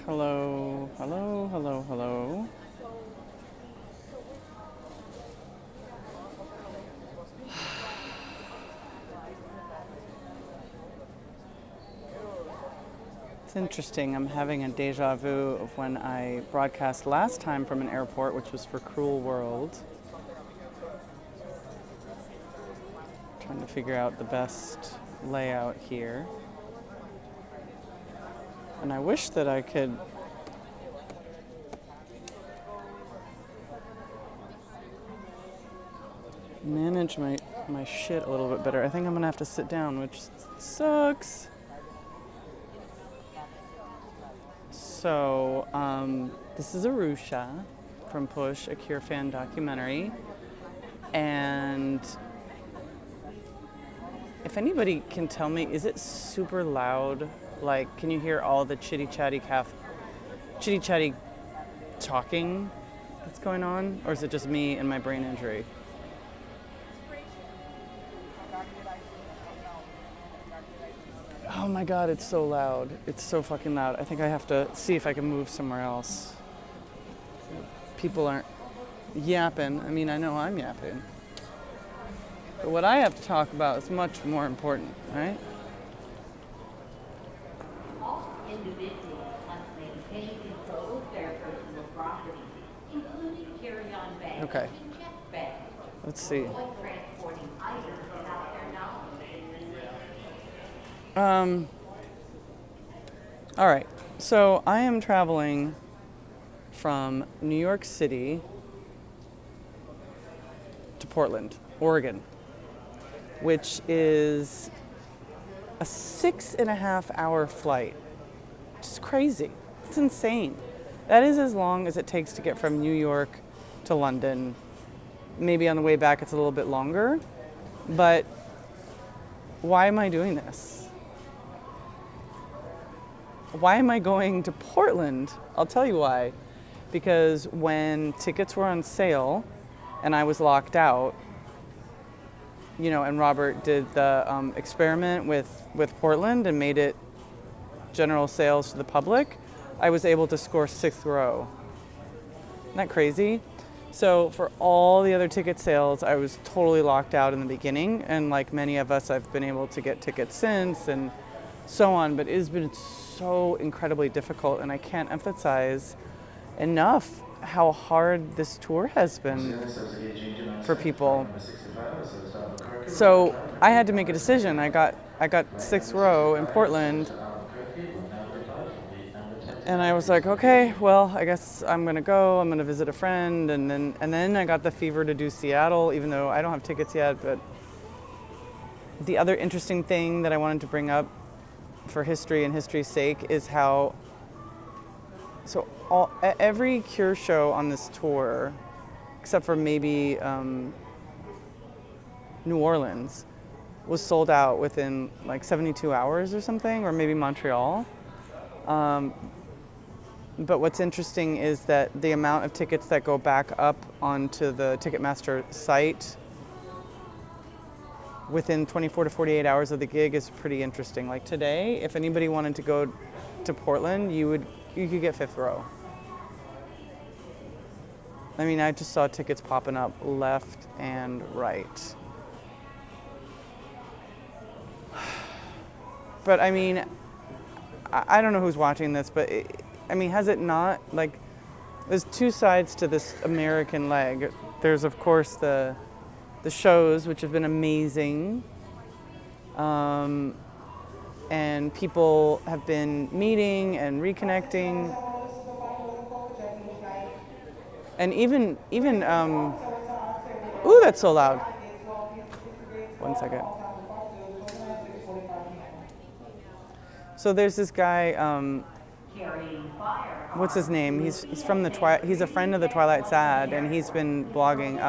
Hello, hello, hello, hello. It's interesting. I'm having a deja vu of when I broadcast last time from an airport, which was for Cruel World. Trying to figure out the best layout here. And I wish that I could manage my shit a little bit better. I think I'm gonna have to sit down, which sucks. So, this is Arusha from Push, a Cure fan documentary. And if anybody can tell me, is it super loud? Like, can you hear all the chitty chatty talking that's going on? Or is it just me and my brain injury? Oh my God, it's so loud. It's so fucking loud. I think I have to see if I can move somewhere else. People aren't yapping. I mean, I know I'm yapping. But what I have to talk about is much more important, right? All individuals must maintain control of their personal property, including carry-on bags Okay. and check bags. Let's see. Avoid transporting items without their knowledge. All right. So I am traveling from New York City to Portland, Oregon, which is a 6.5 hour flight. Which is crazy. It's insane. That is as long as it takes to get from New York to London. Maybe on the way back it's a little bit longer, but why am I doing this? Why am I going to Portland? I'll tell you why. Because when tickets were on sale and I was locked out, and Robert did the experiment with Portland and made it general sales to the public, I was able to score 6th row. Isn't that crazy? So for all the other ticket sales, I was totally locked out in the beginning. And like many of us, I've been able to get tickets since and so on, but it has been so incredibly difficult, and I can't emphasize enough how hard this tour has been for people. So I had to make a decision. I got 6th row in Portland, and I was like, okay, well, I guess I'm gonna go. I'm gonna visit a friend, and then I got the fever to do Seattle, even though I don't have tickets yet. But the other interesting thing that I wanted to bring up for history and history's sake is how every Cure show on this tour, except for maybe New Orleans, was sold out within like 72 hours or something, or maybe Montreal. But what's interesting is that the amount of tickets that go back up onto the Ticketmaster site within 24 to 48 hours of the gig is pretty interesting. Like today, if anybody wanted to go to Portland, you could get 5th row. I mean, I just saw tickets popping up left and right. But I mean, I don't know who's watching this, but has it not, like, there's two sides to this American leg. There's, of course, the shows, which have been amazing, and people have been meeting and reconnecting, and even ooh, that's so loud. One second. So there's this guy, what's his name? He's from he's a friend of the Twilight Sad, and he's been blogging.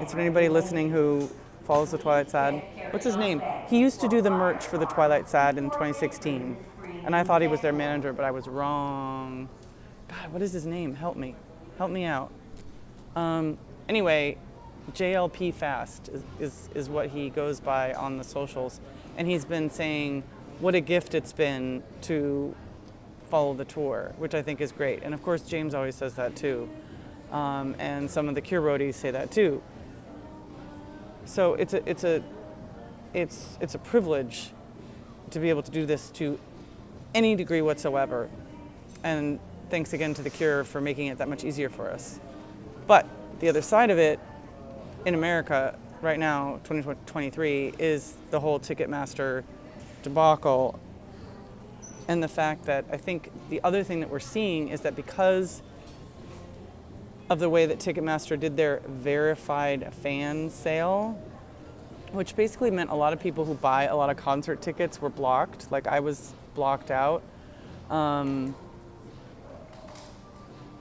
Is there anybody listening who follows the Twilight Sad? What's his name? He used to do the merch for the Twilight Sad in 2016, and I thought he was their manager, but I was wrong. God, what is his name? Help me out. Anyway, JLP Fast is what he goes by on the socials, and he's been saying what a gift it's been to follow the tour, which I think is great. And of course, James always says that too. And some of the Cure roadies say that too. So it's a privilege to be able to do this to any degree whatsoever. And thanks again to the Cure for making it that much easier for us. But the other side of it, in America right now, 2023, is the whole Ticketmaster debacle. And the fact that I think the other thing that we're seeing is that because of the way that Ticketmaster did their verified fan sale, which basically meant a lot of people who buy a lot of concert tickets were blocked. Like I was blocked out.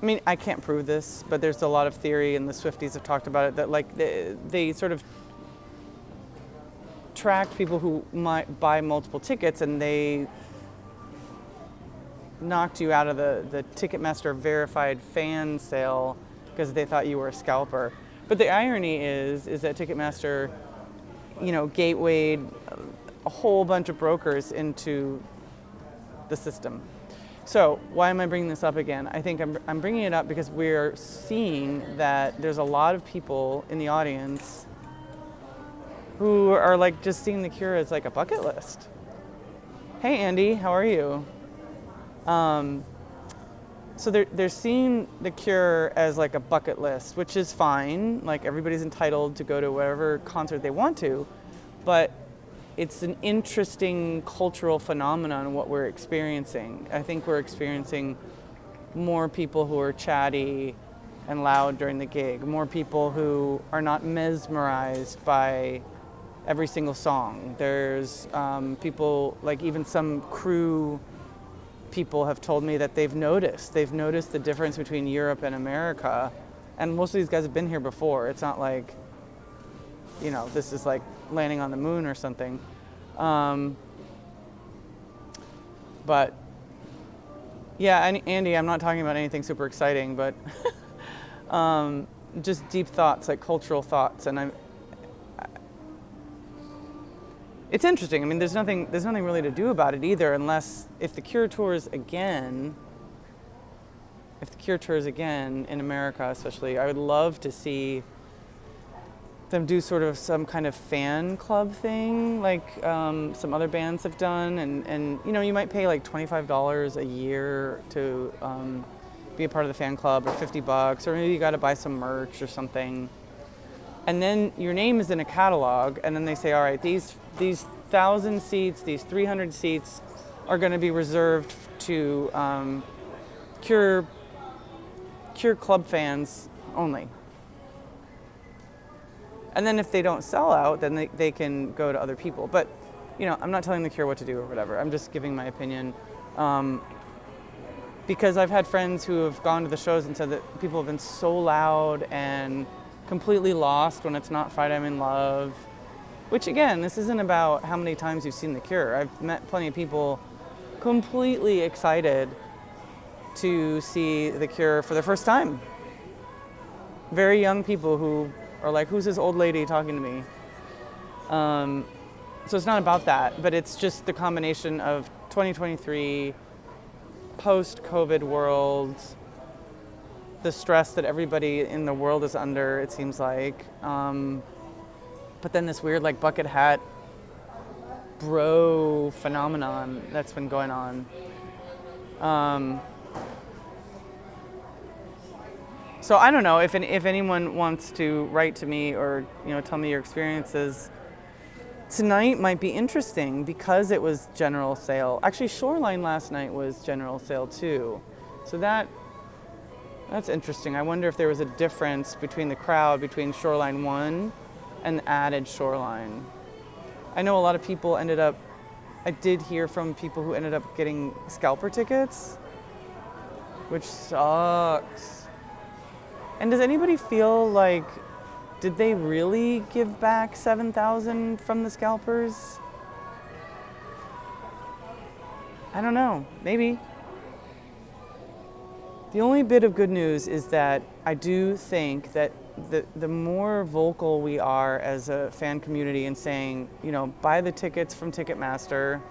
I mean, I can't prove this, but there's a lot of theory, and the Swifties have talked about it, that like they sort of tracked people who might buy multiple tickets, and they knocked you out of the Ticketmaster verified fan sale because they thought you were a scalper. But the irony is that Ticketmaster, gatewayed a whole bunch of brokers into the system. So why am I bringing this up again? I think I'm bringing it up because we're seeing that there's a lot of people in the audience who are like just seeing the Cure as like a bucket list. Hey Andy, how are you? So they're seeing the Cure as like a bucket list, which is fine. Like everybody's entitled to go to whatever concert they want to, but it's an interesting cultural phenomenon what we're experiencing. I think we're experiencing more people who are chatty and loud during the gig, more people who are not mesmerized by every single song. There's people, like even some crew people have told me that they've noticed the difference between Europe and America. And most of these guys have been here before. It's not like, this is like landing on the moon or something. But yeah, Andy, I'm not talking about anything super exciting, but just deep thoughts, like cultural thoughts. And it's interesting. I mean, there's nothing really to do about it either, unless if the Cure tours again in America especially, I would love to see them do sort of some kind of fan club thing like some other bands have done, and you might pay like $25 a year to be a part of the fan club, or $50, or maybe you got to buy some merch or something, and then your name is in a catalog, and then they say, all right, these 1,000 seats, these 300 seats are going to be reserved to Cure club fans only. And then if they don't sell out, then they can go to other people. But, I'm not telling the Cure what to do or whatever. I'm just giving my opinion. Because I've had friends who have gone to the shows and said that people have been so loud and completely lost when it's not Friday I'm in Love. Which again, this isn't about how many times you've seen the Cure. I've met plenty of people completely excited to see the Cure for the first time. Very young people who are like, who's this old lady talking to me? So it's not about that, but it's just the combination of 2023, post-COVID world, the stress that everybody in the world is under, it seems like. But then this weird like bucket hat bro phenomenon that's been going on. So I don't know if anyone wants to write to me or tell me your experiences. Tonight might be interesting because it was general sale. Actually, Shoreline last night was general sale too. So that's interesting. I wonder if there was a difference between the crowd between Shoreline 1 and added Shoreline. I know a lot of people I did hear from people who ended up getting scalper tickets, which sucks. And does anybody feel like, did they really give back $7,000 from the scalpers? I don't know, maybe. The only bit of good news is that I do think that the more vocal we are as a fan community in saying, buy the tickets from Ticketmaster,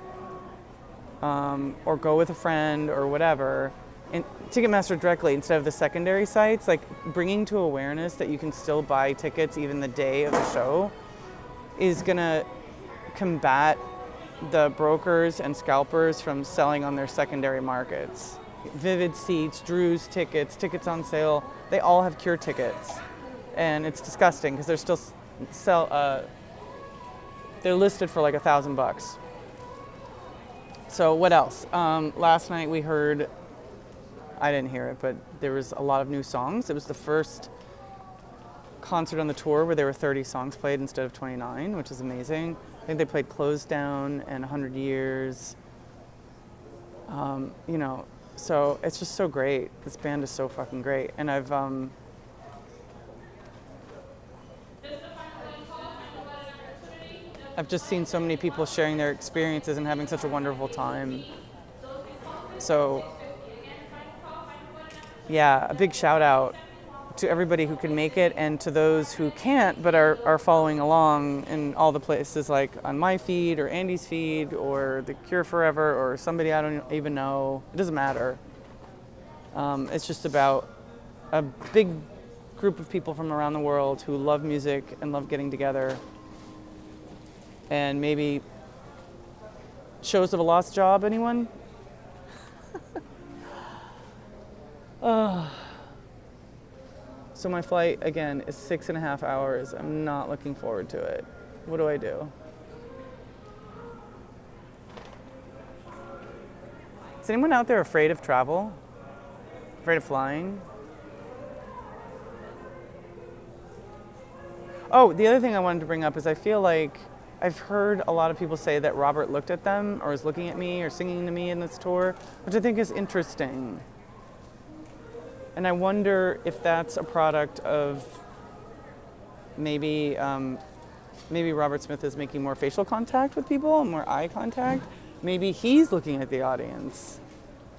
or go with a friend or whatever, and Ticketmaster directly instead of the secondary sites, like bringing to awareness that you can still buy tickets even the day of the show is gonna combat the brokers and scalpers from selling on their secondary markets. Vivid Seats, Drew's tickets, tickets on sale, they all have cure tickets. And it's disgusting because they're still they're listed for like $1,000. So what else? Last night we heard, I didn't hear it, but there was a lot of new songs. It was the first concert on the tour where there were 30 songs played instead of 29, which is amazing. I think they played Closed Down and 100 Years. You know, so it's just so great. This band is so fucking great. And I've just seen so many people sharing their experiences and having such a wonderful time. So, yeah, a big shout out to everybody who can make it and to those who can't but are following along in all the places, like on my feed or Andy's feed or The Cure Forever or somebody I don't even know. It doesn't matter. It's just about a big group of people from around the world who love music and love getting together. And maybe shows of a lost job, anyone? So my flight, again, is 6.5 hours. I'm not looking forward to it. What do I do? Is anyone out there afraid of travel? Afraid of flying? Oh, the other thing I wanted to bring up is I feel like I've heard a lot of people say that Robert looked at them or is looking at me or singing to me in this tour, which I think is interesting. And I wonder if that's a product of maybe Robert Smith is making more facial contact with people, more eye contact. Maybe he's looking at the audience.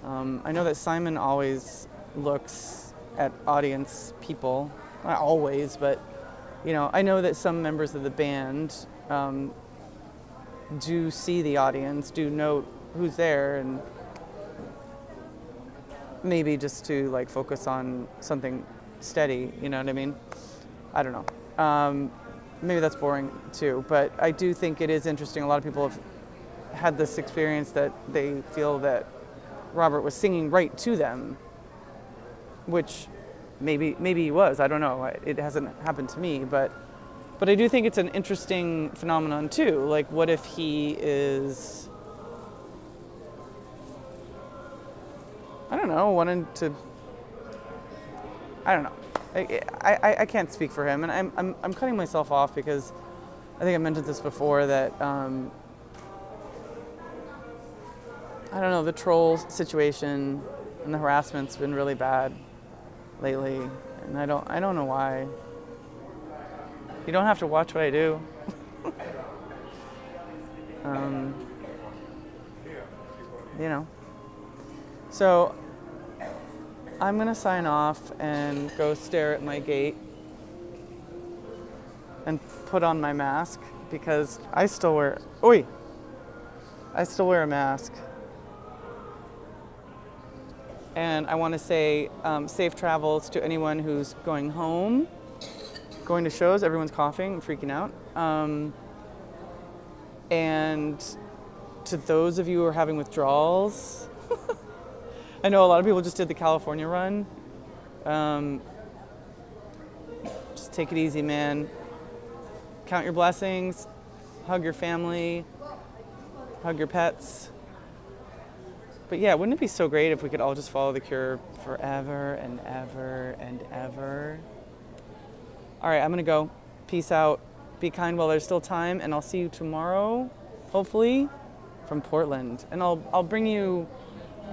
I know that Simon always looks at audience people, not always, but you know, I know that some members of the band do see the audience, do note who's there, and maybe just to like focus on something steady, you know what I mean? I don't know. Maybe that's boring too, but I do think it is interesting. A lot of people have had this experience that they feel that Robert was singing right to them, which maybe he was, I don't know. It hasn't happened to me, but I do think it's an interesting phenomenon too. Like, what if he is, I don't know, wanting to, I don't know. I can't speak for him, and I'm cutting myself off because I think I mentioned this before that I don't know, the troll situation and the harassment's been really bad lately, and I don't know why. You don't have to watch what I do. You know. So I'm gonna sign off and go stare at my gate and put on my mask because I still wear a mask. And I want to say safe travels to anyone who's going home, going to shows. Everyone's coughing and freaking out. And to those of you who are having withdrawals, I know a lot of people just did the California run. Just take it easy, man. Count your blessings, hug your family, hug your pets. But yeah, wouldn't it be so great if we could all just follow the Cure forever and ever and ever? All right, I'm gonna go. Peace out. Be kind while there's still time, and I'll see you tomorrow, hopefully, from Portland. And I'll bring you